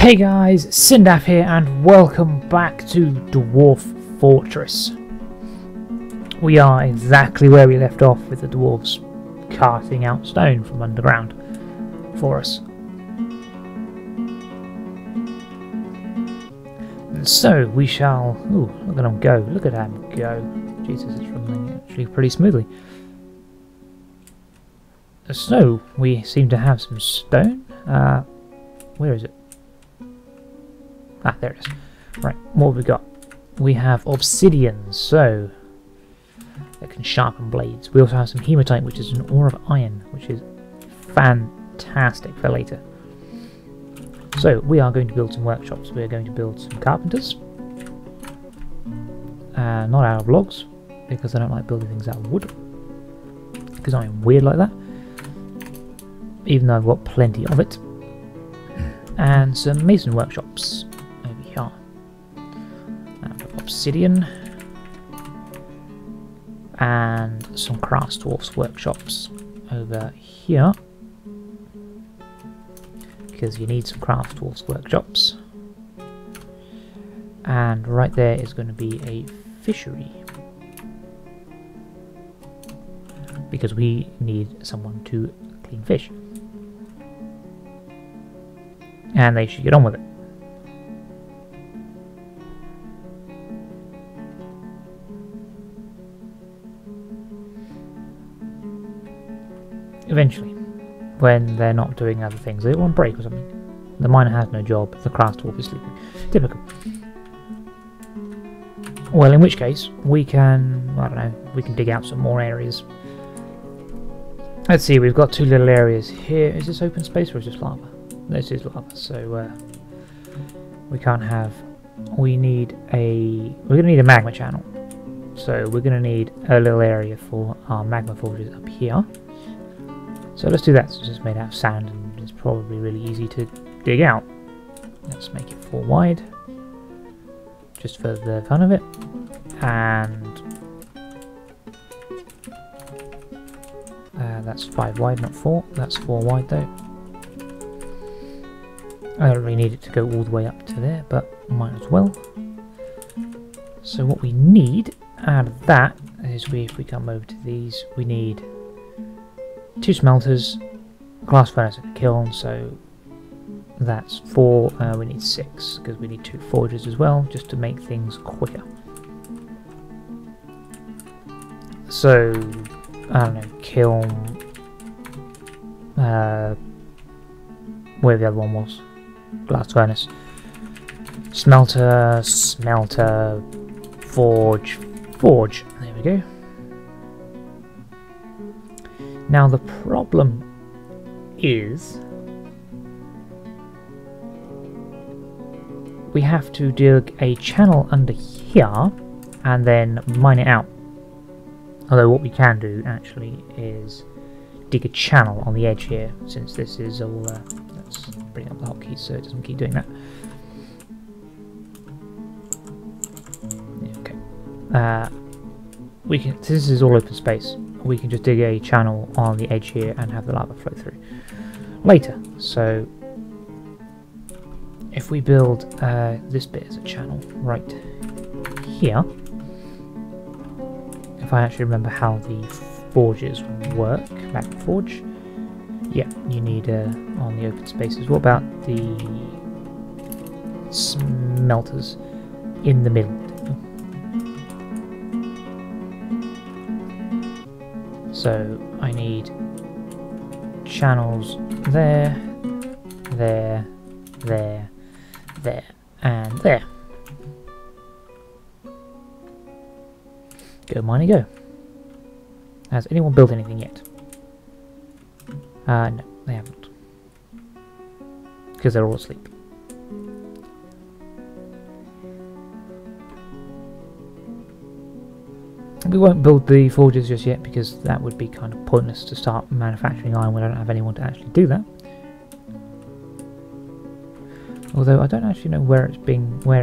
Hey guys, Cyndaf here and welcome back to Dwarf Fortress. We are exactly where we left off with the dwarves carting out stone from underground for us. And so we shall... Ooh, look at him go, look at him go. Jesus, it's running actually pretty smoothly. So, we seem to have some stone. Where is it? Ah, there it is. Right, what have we got? We have obsidian, so that can sharpen blades. We also have some hematite, which is an ore of iron, which is fantastic for later. So we are going to build some workshops. We are going to build some carpenters. Not out of logs, because I don't like building things out of wood. Because I'm weird like that. Even though I've got plenty of it. And some mason workshops. Obsidian and some crafts dwarfs workshops over here, because you need some crafts dwarfs workshops. And right there is going to be a fishery, because we need someone to clean fish, and they should get on with it. Eventually, when they're not doing other things, they want a break or something. The miner has no job, the craft dwarf is sleeping. Typical. Well, in which case, we can, I don't know, we can dig out some more areas. Let's see, we've got two little areas here. Is this open space or is this lava? This is lava, so we can't have, we're going to need a magma channel. So we're going to need a little area for our magma forges up here. So let's do that. It's just made out of sand and it's probably really easy to dig out. Let's make it 4 wide, just for the fun of it. And that's 5 wide, not 4. That's 4 wide though. I don't really need it to go all the way up to there, but might as well. So what we need out of that is if we come over to these, we need 2 smelters, glass furnace and a kiln, so that's 4, we need 6, because we need 2 forges as well, just to make things quicker. So, I don't know, kiln, where the other one was, glass furnace, smelter, forge, there we go. Now the problem is we have to dig a channel under here and then mine it out. Although what we can do actually is dig a channel on the edge here, since this is all, let's bring up the hotkeys so it doesn't keep doing that. Okay. We can, this is all open space. We can just dig a channel on the edge here and have the lava flow through later. So if we build this bit as a channel right here, if I actually remember how the forges work, magma forge, yeah, you need on the open spaces. What about the smelters in the middle? So I need channels there, there, there, there, and there. Go mining, go. Has anyone built anything yet? No, they haven't. Because they're all asleep. We won't build the forges just yet, because that would be kind of pointless to start manufacturing iron when I don't have anyone to actually do that. Although I don't actually know where it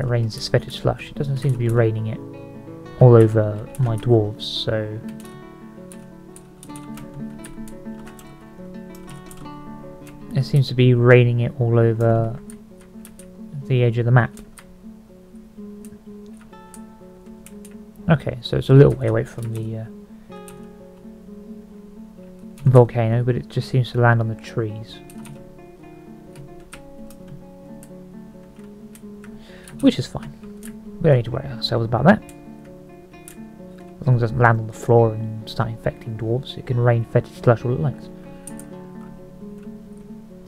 rains this fetish slush. It doesn't seem to be raining it all over my dwarves, so it seems to be raining it all over the edge of the map. Okay, so it's a little way away from the volcano, but it just seems to land on the trees. Which is fine. We don't need to worry ourselves about that. As long as it doesn't land on the floor and start infecting dwarves, it can rain fetid slush all it likes.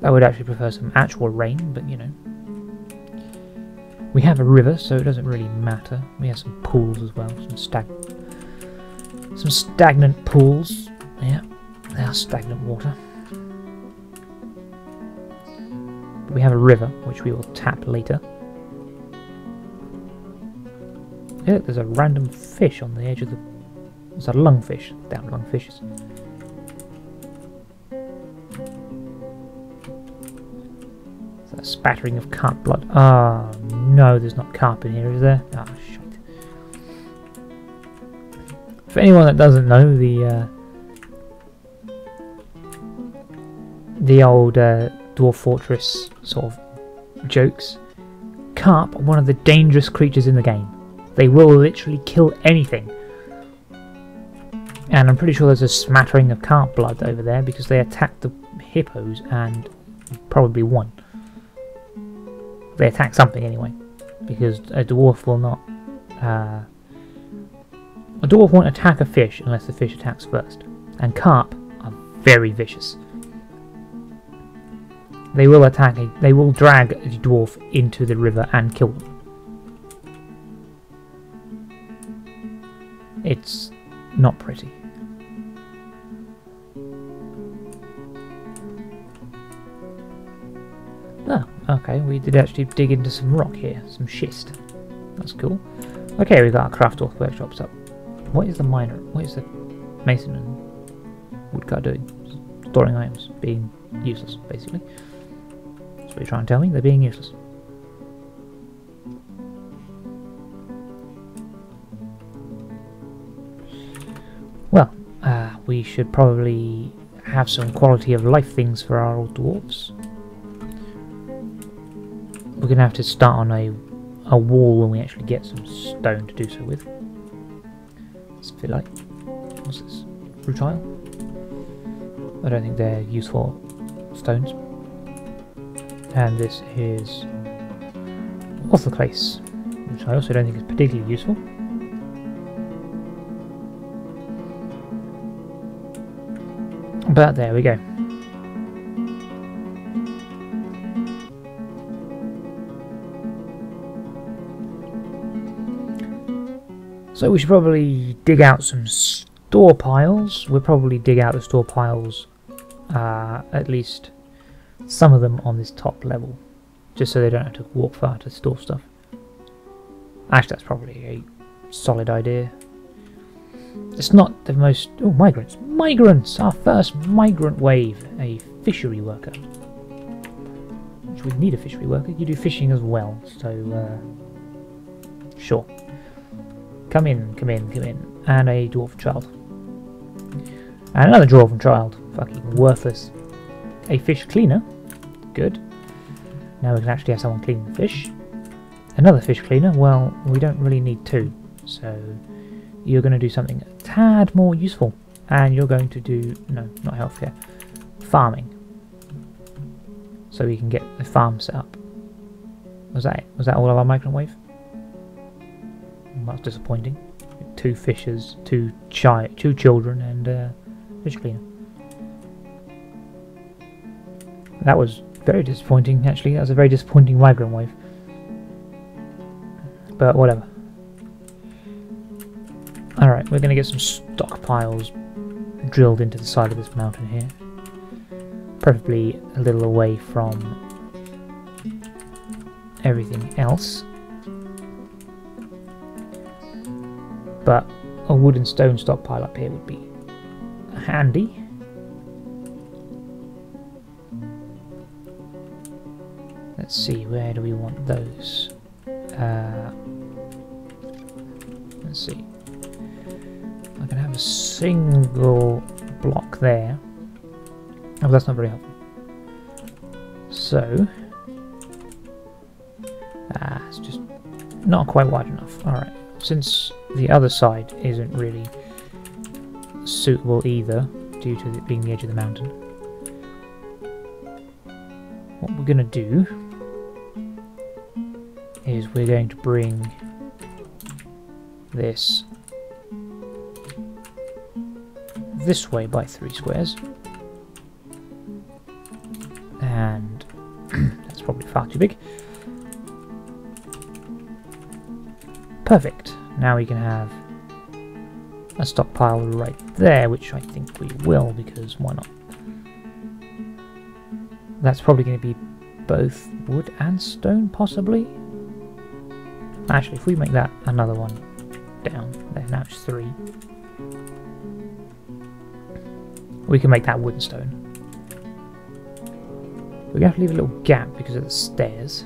I would actually prefer some actual rain, but you know. We have a river, so it doesn't really matter. We have some pools as well, some stagnant pools. Yeah, they are stagnant water. But we have a river, which we will tap later. Yeah, there's a random fish on the edge of the... It's a lungfish. Damn lungfishes. It's a spattering of carp blood. Ah, no, there's not carp in here, is there? Ah, shit. For anyone that doesn't know, the old Dwarf Fortress sort of jokes, carp are one of the dangerous creatures in the game. They will literally kill anything. And I'm pretty sure there's a smattering of carp blood over there because they attacked the hippos and probably won. They attacked something anyway, because a dwarf will not... a dwarf won't attack a fish unless the fish attacks first. And carp are very vicious. They will attack they will drag a dwarf into the river and kill them. It's not pretty. Oh, okay, we did actually dig into some rock here, some schist. That's cool. Okay, we've got our craft workshops up. What is the miner? What is the mason and woodcut doing? Storing items, being useless, basically. That's what you're trying to tell me, they're being useless. Well, we should probably have some quality of life things for our old dwarves. We're going to have to start on a wall when we actually get some stone to do so with. Let's feel like... What's this? Rutile? I don't think they're useful stones. And this is orthoclase, which I also don't think is particularly useful. But there we go. So we should probably dig out some store piles. We'll probably dig out the store piles, at least some of them on this top level, just so they don't have to walk far to store stuff. Actually, that's probably a solid idea. It's not the most... Oh, migrants! Migrants! Our first migrant wave! A fishery worker. Which we need a fishery worker. You do fishing as well, so... sure. Come in, come in, come in. And a dwarf child. And another dwarven child. Fucking worthless. A fish cleaner. Good. Now we can actually have someone clean the fish. Another fish cleaner. Well, we don't really need two. So... you're going to do something a tad more useful, and you're going to do, no, not healthcare, farming, so we can get the farm set up. Was that it? Was that all of our migrant wave? That's disappointing. Two fishers, two children, and fish cleaner. That was very disappointing, actually. That was a very disappointing migrant wave. But whatever. Alright, we're going to get some stockpiles drilled into the side of this mountain here. Preferably a little away from everything else. But a wood and stone stockpile up here would be handy. Let's see, where do we want those? Let's see. I can have a single block there. Oh, that's not very helpful. So, It's just not quite wide enough. Alright, since the other side isn't really suitable either, due to it being the edge of the mountain, what we're going to do is we're going to bring this way by 3 squares, and that's probably far too big. Perfect. Now we can have a stockpile right there, which I think we will, because why not? That's probably going to be both wood and stone, possibly. Actually, if we make that another one down, there, now it's 3. We can make that wood and stone. We're going to have to leave a little gap because of the stairs.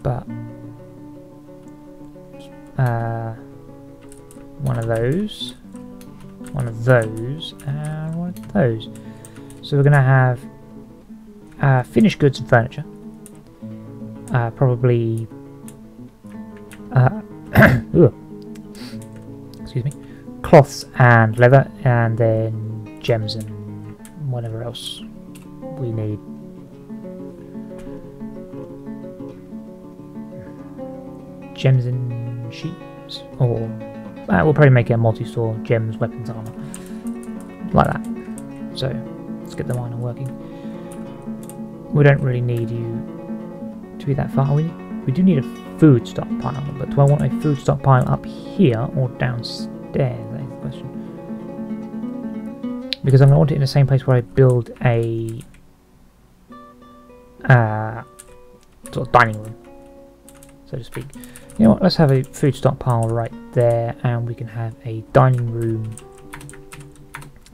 But one of those, and one of those. So we're going to have finished goods and furniture. Probably excuse me, cloths and leather, and then gems and whatever else we need. Gems and sheeps, or we'll probably make it a multi-store: gems, weapons, armor, like that. So let's get the miner working. We don't really need you to be that far. We do need a food stockpile, but do I want a food stockpile up here or downstairs? That is the question. Because I'm going to want it in the same place where I build a sort of dining room, so to speak. You know what, let's have a food stockpile right there, and we can have a dining room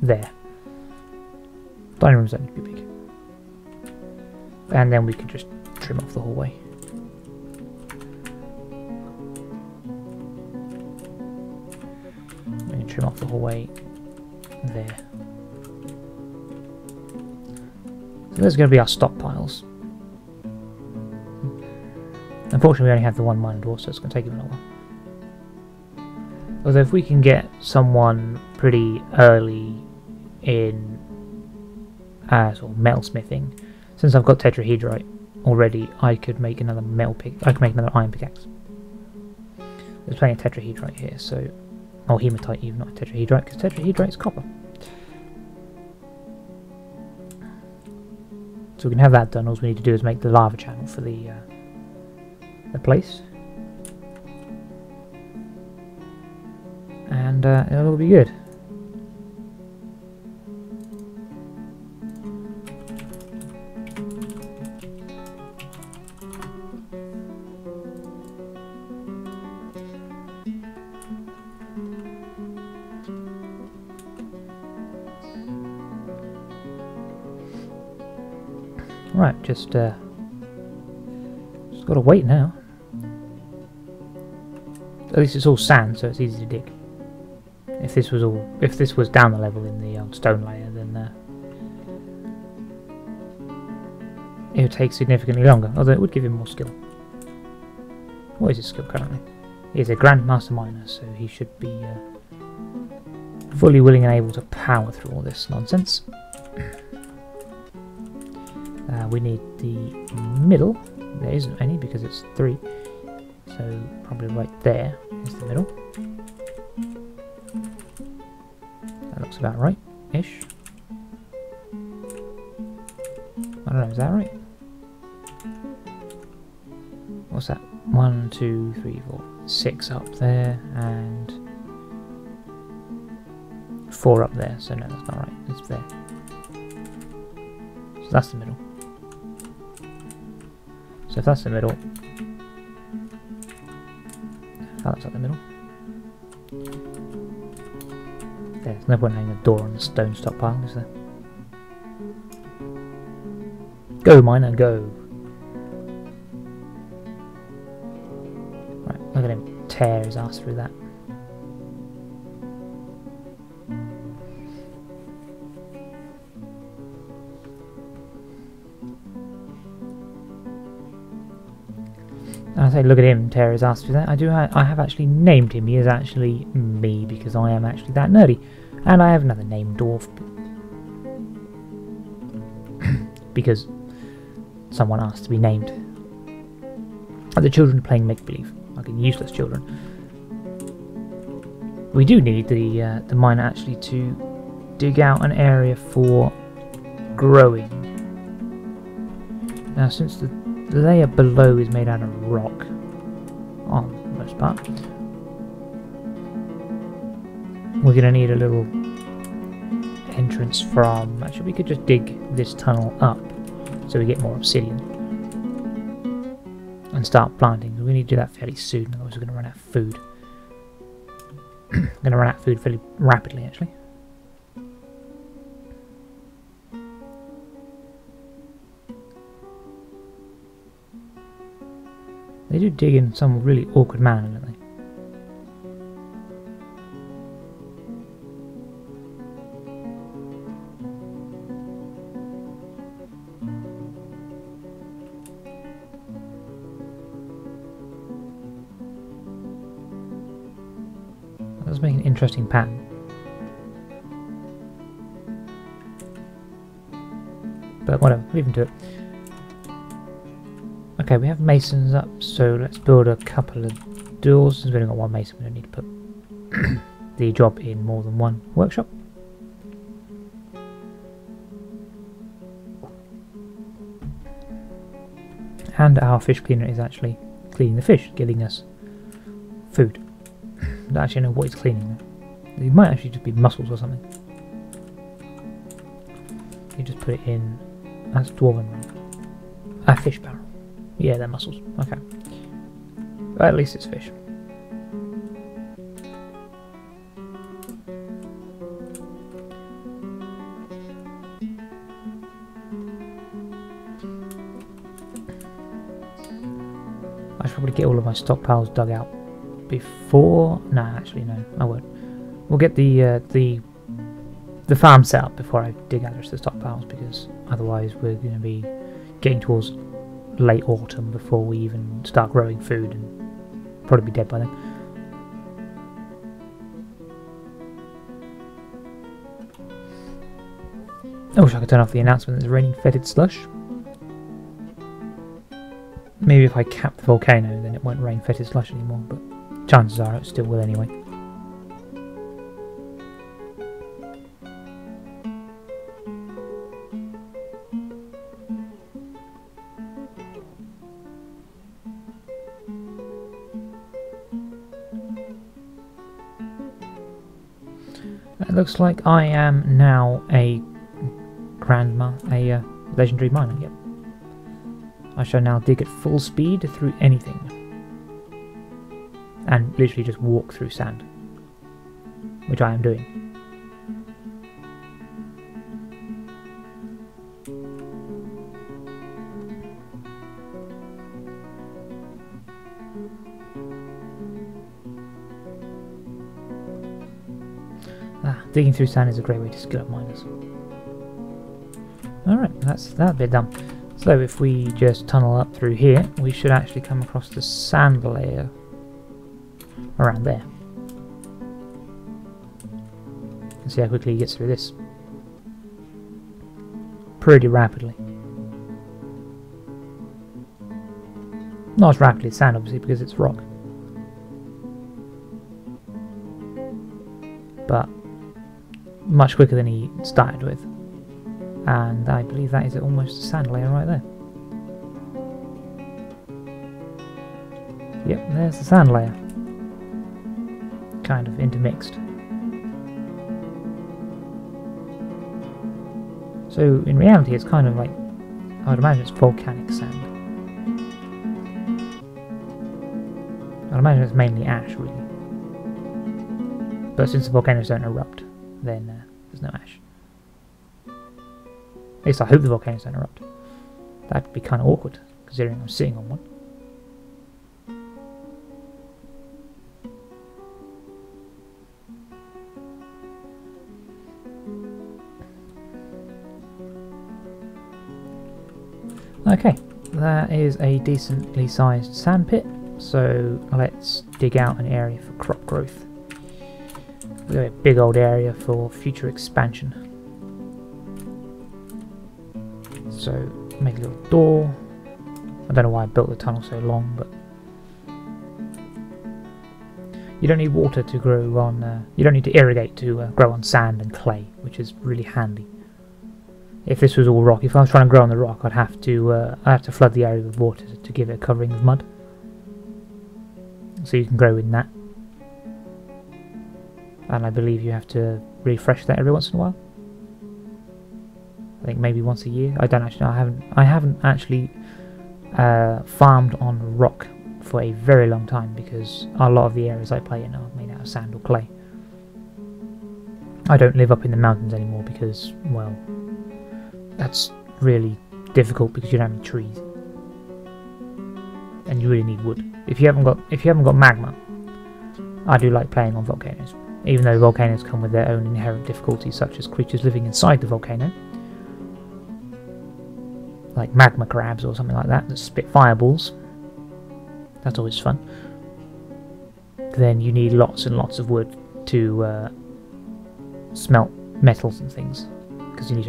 there. Dining rooms don't need to be big. And then we can just trim off the hallway. We can trim off the hallway there. So there's going to be our stockpiles. Unfortunately, we only have the one miner dwarf, so it's going to take him a while. Although if we can get someone pretty early in sort of metalsmithing, since I've got tetrahedrite already, I could make another I could make another iron pickaxe. There's plenty of tetrahedrite here, so hematite, even not tetrahedrite, because tetrahedrite is copper. So we can have that done. All we need to do is make the lava channel for the place, and it'll all be good. Right, just gotta wait now. At least it's all sand, so it's easy to dig. If this was down the level in the old stone layer, then it would take significantly longer. Although it would give him more skill. What is his skill currently? He's a Grandmaster Miner, so he should be fully willing and able to power through all this nonsense. We need the middle. There isn't any because it's 3. So probably right there is the middle. That looks about right-ish. I don't know, is that right? What's that? 1, 2, 3, 4, 6 up there, and 4 up there. So no, that's not right. It's there. So that's the middle. So if that's the middle, that looks like the middle. There's no point hanging a door on the stone stockpile, is there? Go, miner, go! Right, look at him tear his ass through that. And I say, look at him, Tara's asked for that. I have actually named him. He is actually me, because I am actually that nerdy. And I have another name, Dwarf. Because someone asked to be named. And the children are playing make-believe, like useless children. We do need the miner actually to dig out an area for growing. Now, since the layer below is made out of rock, on the most part, we're going to need a little entrance from... Actually, we could just dig this tunnel up so we get more obsidian and start planting. We need to do that fairly soon, otherwise we're going to run out of food. I'm going to run out of food fairly rapidly, actually. They do dig in some really awkward manner, don't they? Let's make an interesting pattern. But whatever, leave them to it. Okay, we have masons up, so let's build a couple of doors. Since we've only got one mason, we don't need to put the job in more than one workshop. And our fish cleaner is actually cleaning the fish, giving us food. I don't actually know what he's cleaning though. It might actually just be mussels or something. You just put it in as dwarven. A fish barrel. Yeah, they're mussels. Okay. But at least it's fish. I should probably get all of my stockpiles dug out before... Nah, actually no, I won't. We'll get the farm set up before I dig out the rest of the stockpiles, because otherwise we're going to be getting towards late autumn before we even start growing food, and probably be dead by then. I wish I could turn off the announcement that it's raining fetid slush. Maybe if I cap the volcano, then it won't rain fetid slush anymore, but chances are it still will anyway. It looks like I am now a legendary miner. Yep. I shall now dig at full speed through anything, and literally just walk through sand, which I am doing. Digging through sand is a great way to skill up miners. Alright, that's that bit done. So if we just tunnel up through here, we should actually come across the sand layer around there. And see how quickly he gets through this. Pretty rapidly. Not as rapidly as sand, obviously, because it's rock. But much quicker than he started with. And I believe that is almost a sand layer right there. Yep, there's the sand layer. Kind of intermixed. So in reality it's kind of like, I would imagine it's volcanic sand. I'd imagine it's mainly ash really. But since the volcanoes don't erupt, then there's no ash. At least I hope the volcanoes don't erupt. That'd be kind of awkward, considering I'm sitting on one. Okay, that is a decently sized sandpit, so let's dig out an area for crop growth. We've got a big old area for future expansion. So make a little door. I don't know why I built the tunnel so long, but you don't need water to grow on. You don't need to irrigate to grow on sand and clay, which is really handy. If this was all rock, if I was trying to grow on the rock, I'd have to flood the area with water to give it a covering of mud. So you can grow in that, and I believe you have to refresh that every once in a while. I think maybe once a year. I don't actually know. I haven't actually farmed on rock for a very long time because a lot of the areas I play in are made out of sand or clay. I don't live up in the mountains anymore because, well, that's really difficult because you don't have any trees, and you really need wood. If you haven't got magma, I do like playing on volcanoes, even though volcanoes come with their own inherent difficulties, such as creatures living inside the volcano, like magma crabs or something like that spit fireballs. That's always fun. Then you need lots and lots of wood to smelt metals and things, because you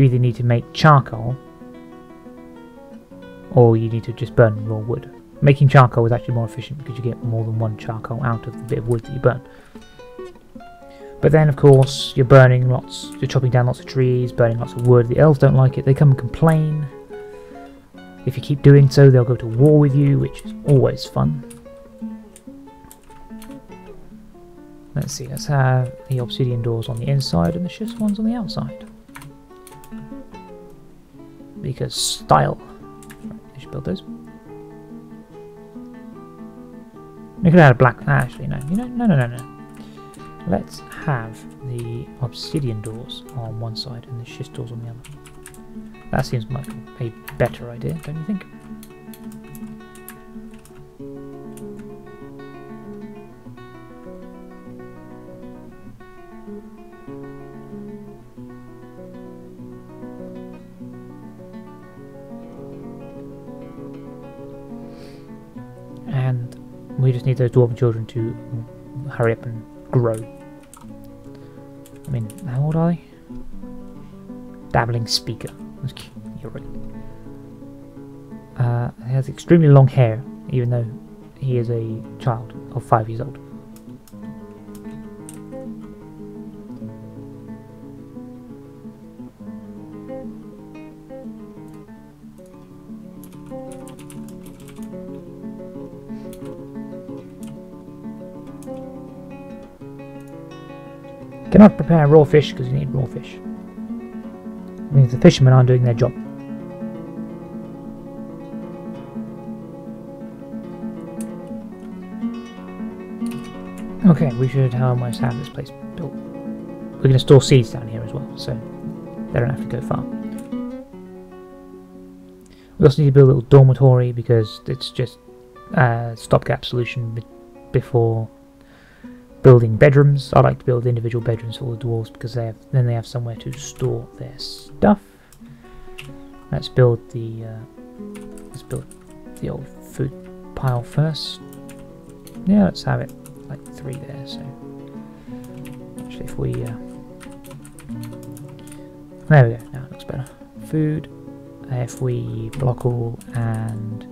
either need to make charcoal or you need to just burn raw wood. Making charcoal is actually more efficient because you get more than one charcoal out of the bit of wood that you burn. But then, of course, you're chopping down lots of trees, burning lots of wood. The elves don't like it. They come and complain. If you keep doing so, they'll go to war with you, which is always fun. Let's see, let's have the obsidian doors on the inside and the schist ones on the outside. Because style. I should build those. We could add a black. Actually, no. No. Let's have the obsidian doors on one side and the schist doors on the other. That seems like a better idea, don't you think? And we just need those dwarven children to hurry up and grow. I mean, how old are they? Dabbling speaker. You're right. He has extremely long hair, even though he is a child of 5 years old. Cannot prepare raw fish because you need raw fish. It means the fishermen aren't doing their job. Okay, we should almost have this place built. We're going to store seeds down here as well, so they don't have to go far. We also need to build a little dormitory because it's just a stopgap solution before building bedrooms. I like to build individual bedrooms for all the dwarves because then they have somewhere to store their stuff. Let's build the old food pile first. Yeah, let's have it like 3 there. So actually, if we there we go. Now it looks better. Food. If we block all and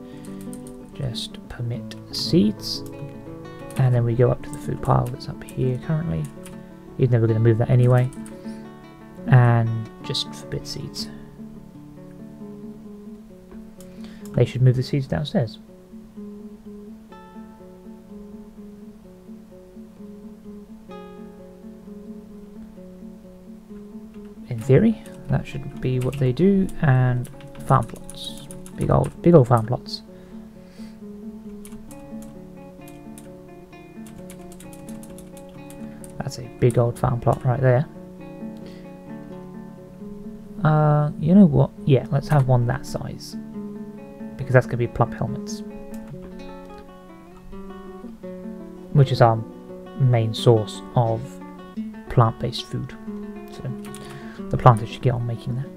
just permit seeds. And then we go up to the food pile that's up here currently, even though we're going to move that anyway, and just forbid seeds. They should move the seeds downstairs. In theory, that should be what they do. And farm plots, big old farm plots. That's a big old farm plot right there. You know what? Yeah, let's have one that size. Because that's going to be plump helmets. Which is our main source of plant-based food. So the planters should get on making that.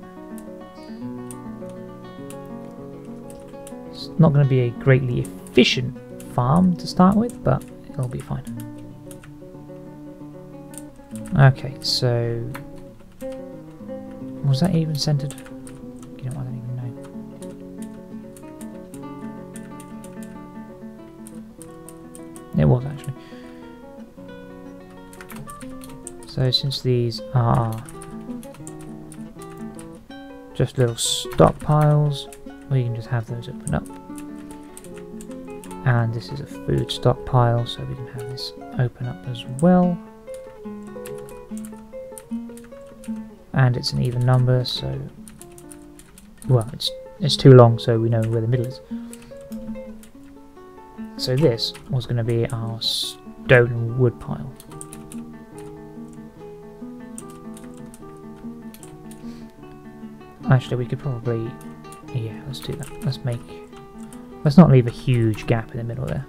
not going to be a greatly efficient farm to start with, but it'll be fine. Okay, so was that even centered? You know, I don't even know. It was actually. So since these are just little stockpiles, we can just have those open up. And this is a food stockpile, so we can have this open up as well. And it's an even number, so well, it's too long, so we know where the middle is. So this was going to be our stone and wood pile. Actually, we could probably, yeah, let's do that. Let's not leave a huge gap in the middle there.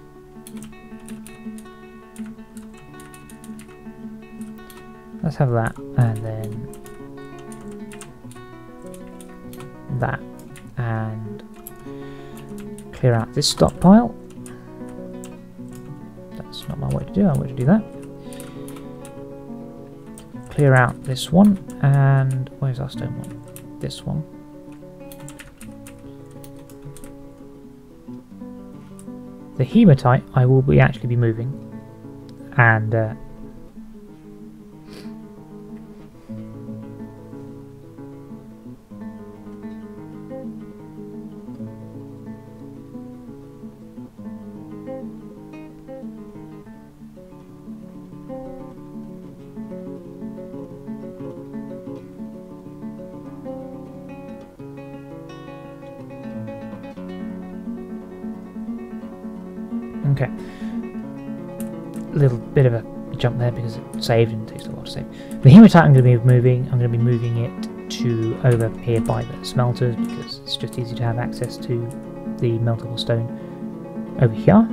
Let's have that, and then that, and clear out this stockpile. That's not my way to do it. I'm going to do that. Clear out this one, and where's our stone one? This one. The hematite I will be actually be moving, and okay, a little bit of a jump there because it saved and it takes a while to save. The hematite I'm going to be moving. I'm going to be moving it to over here by the smelters because it's just easy to have access to the meltable stone over here.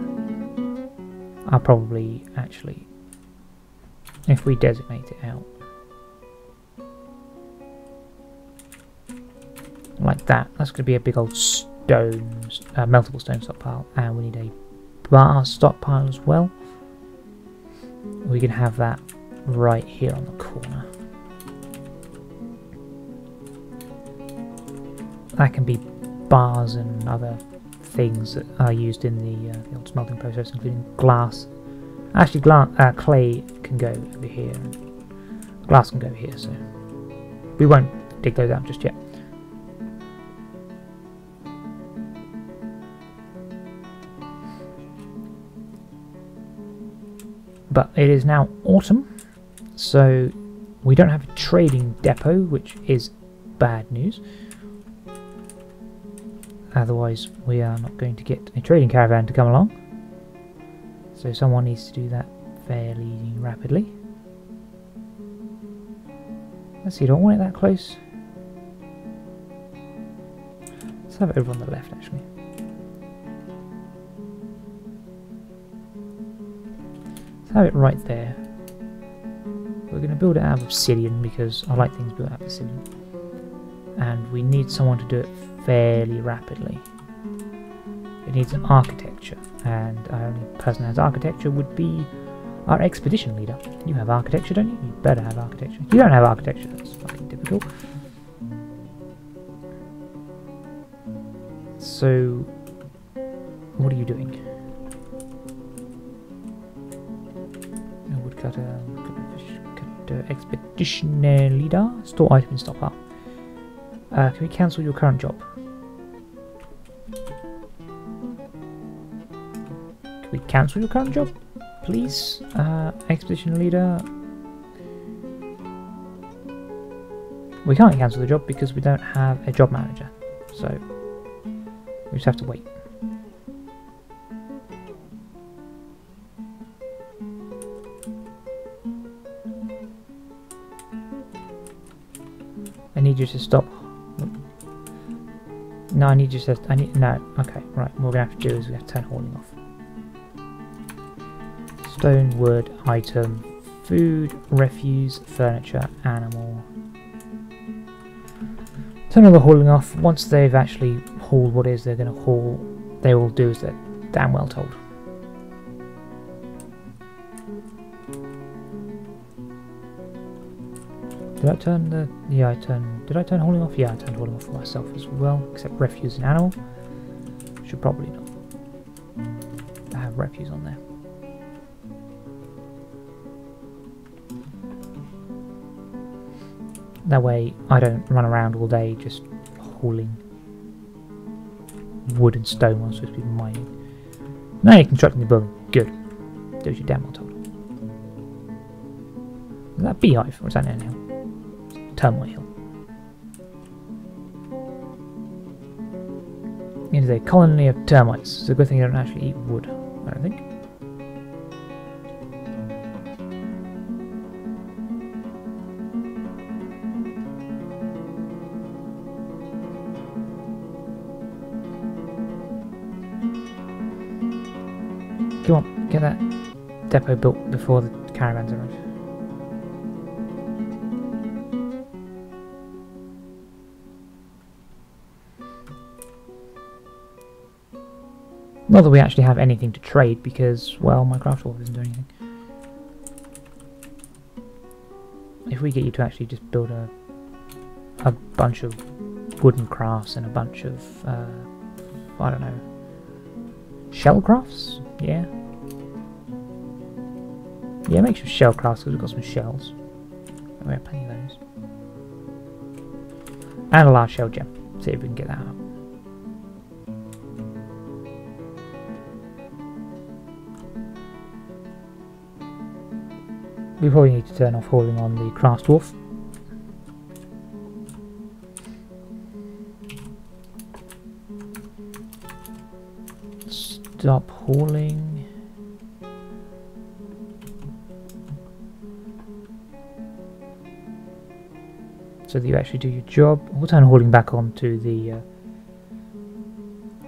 I'll probably actually, if we designate it out like that, that's going to be a big old stone, meltable stone stockpile, and we need a bar stockpile as well. We can have that right here on the corner. That can be bars and other things that are used in the old smelting process, including glass. Actually, clay can go over here, and glass can go here, so we won't dig those out just yet. But it is now autumn, so we don't have a trading depot, which is bad news. Otherwise, we are not going to get a trading caravan to come along. So someone needs to do that fairly rapidly. Let's see, don't want it that close. Let's have it over on the left, actually. Have it right there. We're going to build it out of obsidian because I like things built out of obsidian, and we need someone to do it fairly rapidly. It needs an architecture, and our only person that has architecture would be our expedition leader. You have architecture, don't you? You better have architecture. You don't have architecture, that's fucking difficult. So, what are you doing? Expedition leader, store item in stockpile. Can we cancel your current job? Can we cancel your current job, please? Expedition leader. We can't cancel the job because we don't have a job manager, so we just have to wait. I need you to stop. No, I need you to. No. Okay, right. What we're gonna have to do is we have to turn hauling off. Stone, wood, item, food, refuse, furniture, animal. Turn all the hauling off. Once they've actually hauled what is they're going to haul, they will do as they're damn well told. Did I turn the... yeah, did I turn hauling off? Yeah, I turned hauling off for myself as well, except refuse and animal. Should probably not. I have refuse on there. That way I don't run around all day just hauling wood and stone while I'm supposed to be mining. Now you're constructing the building. Good. Do as you're damn well told. Is that a beehive or is that an anthill? Termite hill. It is a colony of termites. It's a good thing you don't actually eat wood, I don't think. Come on, get that depot built before the caravans arrive. Not that we actually have anything to trade because, well, my craft dwarf isn't doing anything. If we get you to actually just build a bunch of wooden crafts and a bunch of, I don't know, shell crafts? Yeah. Yeah, make some shell crafts because we've got some shells. We have plenty of those. And a large shell gem. See if we can get that out. We probably need to turn off hauling on the craft dwarf. Stop hauling. So that you actually do your job. We'll turn hauling back on to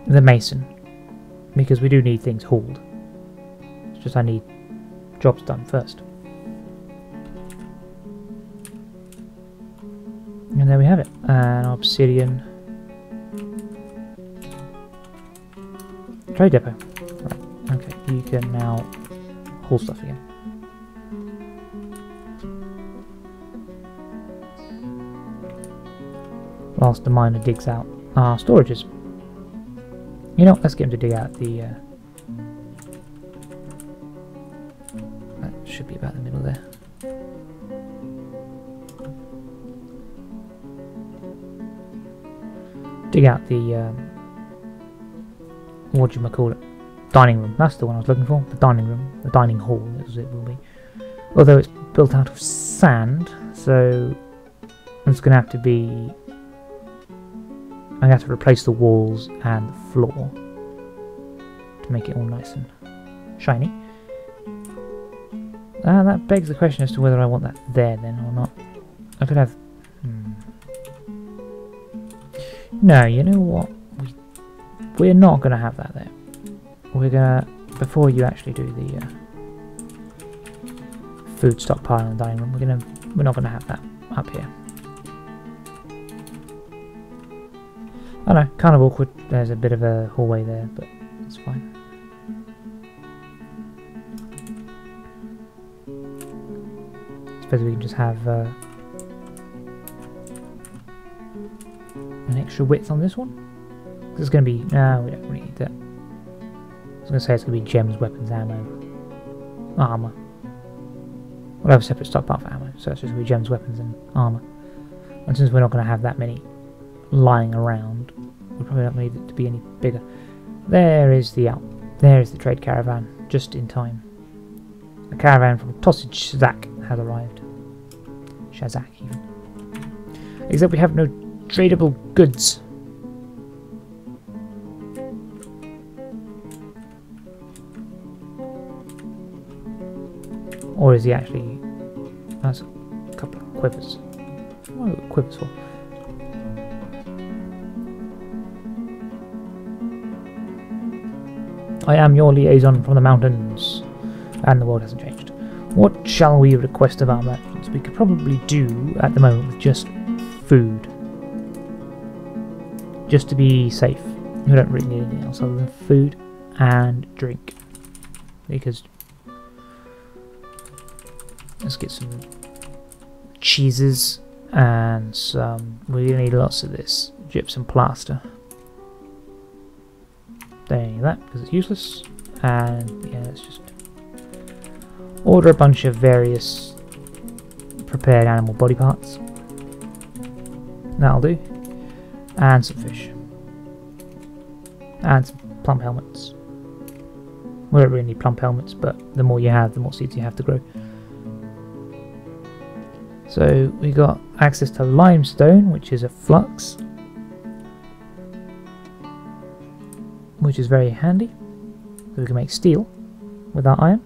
the mason because we do need things hauled. It's just I need jobs done first. And there we have it. An obsidian trade depot. Right. Okay, you can now haul stuff again. Whilst the miner digs out our storages. You know, let's get him to dig out the... that should be about the middle there. Dig out the... what do you call it? Dining room. That's the one I was looking for. The dining room. The dining hall, as it will be. Although it's built out of sand, so it's going to have to be... I'm going to have to replace the walls and the floor to make it all nice and shiny. That begs the question as to whether I want that there then or not. I could have... No, you know what? We're not going to have that there. We're going to... Before you actually do the food stockpile in the dining room, we're not going to have that up here. I know, kind of awkward. There's a bit of a hallway there, but it's fine. I suppose we can just have an extra width on this one. It's going to be... No, we don't really need that. I was going to say it's going to be gems, weapons, ammo, armour. We'll have a separate stockpile for ammo, so it's just going to be gems, weapons and armour. And since we're not going to have that many lying around, we probably don't need it to be any bigger. There is the trade caravan, just in time. A caravan from Tossage Shazak has arrived. Shazak even. Except we have no tradable goods. Or is he actually... That's a couple of quivers. What are quivers for? I am your liaison from the mountains, and the world hasn't changed. What shall we request of our merchants? We could probably do, at the moment, with just food. Just to be safe. We don't really need anything else other than food and drink. Because let's get some cheeses and some. We're gonna need lots of this gypsum plaster. Don't need that because it's useless. And yeah, let's just order a bunch of various prepared animal body parts. That'll do. And some fish. And some plump helmets. We don't really need plump helmets, but the more you have, the more seeds you have to grow. So we got access to limestone, which is a flux, which is very handy. So we can make steel with our iron.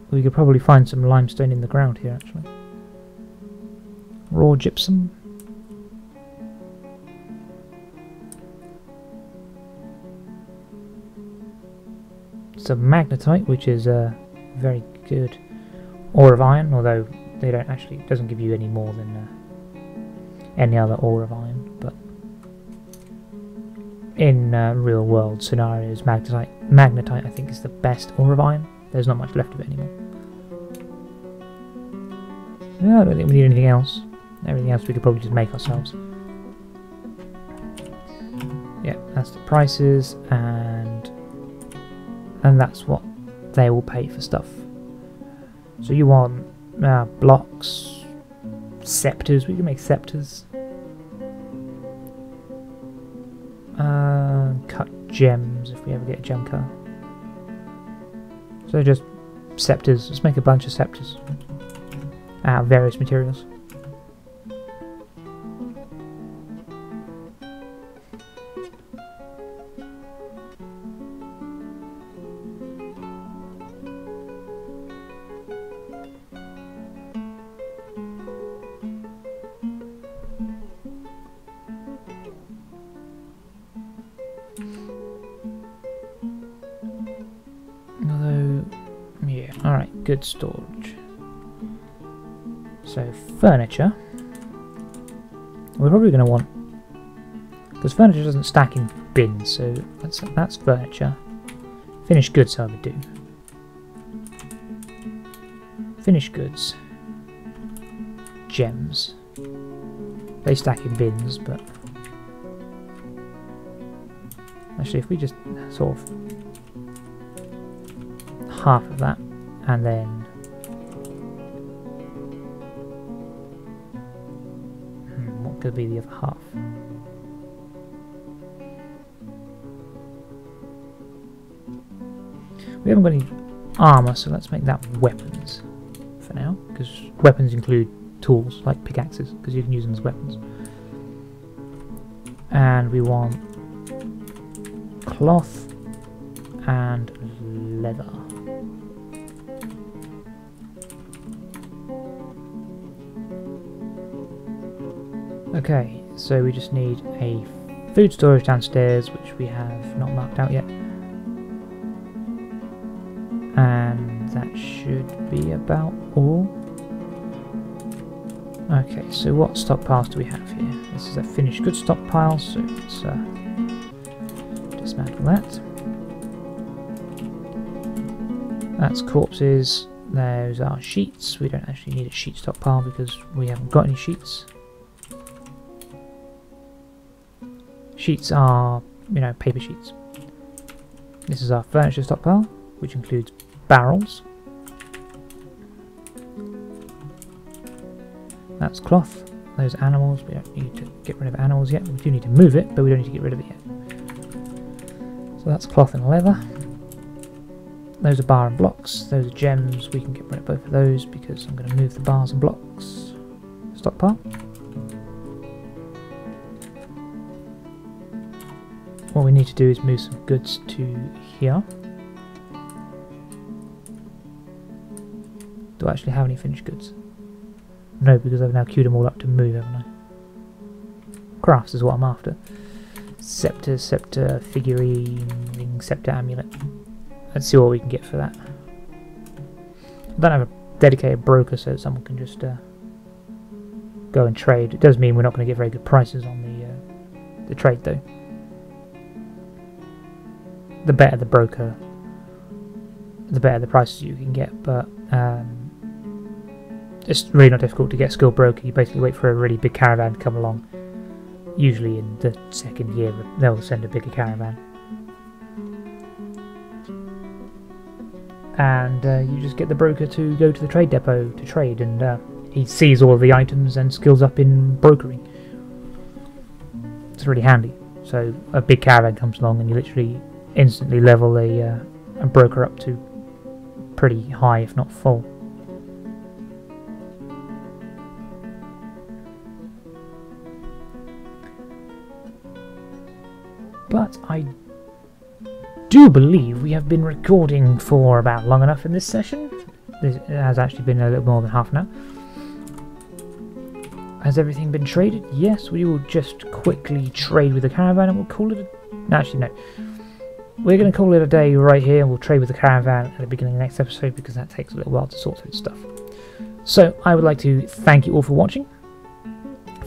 We could probably find some limestone in the ground here, actually. Raw gypsum. Some magnetite, which is a very good ore of iron, although they don't actually, it doesn't give you any more than any other ore of iron. But in real world scenarios, magnetite I think is the best ore of iron. There's not much left of it anymore. Yeah, I don't think we need anything else. Everything else we could probably just make ourselves. Yeah, that's the prices, and that's what they will pay for stuff. So you want blocks, scepters. We can make scepters. Cut gems if we ever get a gem cut. So just scepters. Let's make a bunch of scepters out of various materials. Although, yeah, alright, good storage. So, furniture. We're probably going to want, because furniture doesn't stack in bins, so that's furniture. Finished goods I would do. Finished goods. Gems. They stack in bins, but actually if we just sort of half of that, and then what could be the other half? We haven't got any armour, so let's make that weapons for now, because weapons include tools like pickaxes, because you can use them as weapons. And we want cloth and leather. Okay, so we just need a food storage downstairs, which we have not marked out yet. And that should be about all. Okay, so what stockpiles do we have here? This is a finished goods stockpile, so let's dismantle that. That's corpses. Those are sheets. We don't actually need a sheet stockpile because we haven't got any sheets. Sheets are, you know, paper sheets. This is our furniture stockpile, which includes barrels. That's cloth. Those animals, we don't need to get rid of animals yet. We do need to move it, but we don't need to get rid of it yet. So that's cloth and leather. Those are bar and blocks. Those are gems. We can get rid of both of those because I'm going to move the bars and blocks stockpile. What we need to do is move some goods to here. Do I actually have any finished goods? No, because I've now queued them all up to move, haven't I? Crafts is what I'm after. Scepter, scepter, figurine, ring, scepter, amulet. Let's see what we can get for that. I don't have a dedicated broker, so someone can just go and trade. It does mean we're not going to get very good prices on the the trade though. The better the broker, the better the prices you can get, but it's really not difficult to get a skilled broker. You basically wait for a really big caravan to come along. Usually in the second year they'll send a bigger caravan. And you just get the broker to go to the trade depot to trade, and he sees all of the items and skills up in brokering. It's really handy. So a big caravan comes along and you literally instantly level a broker up to pretty high, if not full. But I do believe we have been recording for about long enough in this session. It has actually been a little more than half an hour. Has everything been traded? Yes, we will just quickly trade with the caravan and we'll call it no, actually no. We're going to call it a day right here, and we'll trade with the caravan at the beginning of the next episode because that takes a little while to sort through stuff. So I would like to thank you all for watching.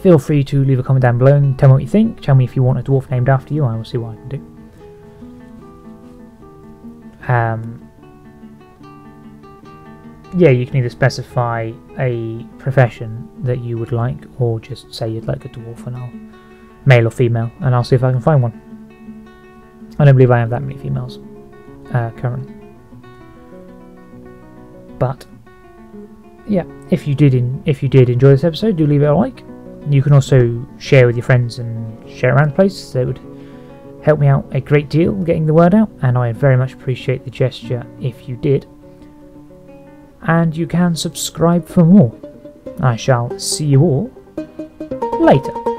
Feel free to leave a comment down below and tell me what you think. Tell me if you want a dwarf named after you. I will see what I can do. Yeah, you can either specify a profession that you would like, or just say you'd like a dwarf, and I'll male or female, and I'll see if I can find one. I don't believe I have that many females currently, but yeah, if you did enjoy this episode, do leave it a like. You can also share with your friends and share around the place. That would help me out a great deal getting the word out, and I very much appreciate the gesture if you did. And you can subscribe for more. I shall see you all later.